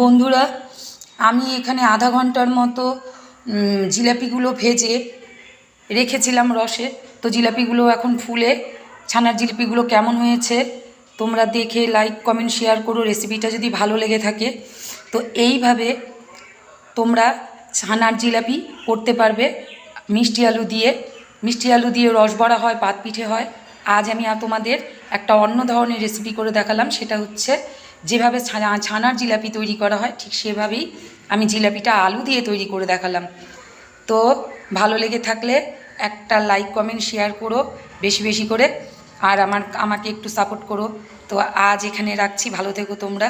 বন্ধুরা, আমি এখানে আধা ঘন্টার মতো জিলাপিগুলো ভেজে রেখেছিলাম রসে। তো জিলাপিগুলো এখন ফুলে ছানার জিলিপিগুলো কেমন হয়েছে তোমরা দেখে লাইক কমেন্ট শেয়ার করো। রেসিপিটা যদি ভালো লেগে থাকে তো এইভাবে তোমরা ছানার জিলাপি করতে পারবে। মিষ্টি আলু দিয়ে রস বড়া হয়, পাত পিঠে হয়। আজ আমি তোমাদের একটা অন্য ধরনের রেসিপি করে দেখালাম। সেটা হচ্ছে যেভাবে ছানার জিলাপি তৈরি করা হয় ঠিক সেভাবেই আমি জিলাপিটা আলু দিয়ে তৈরি করে দেখালাম। তো ভালো লেগে থাকলে একটা লাইক কমেন্ট শেয়ার করো বেশি বেশি করে, আর আমাকে একটু সাপোর্ট করো। তো আজ এখানে রাখছি, ভালো থেকো তোমরা।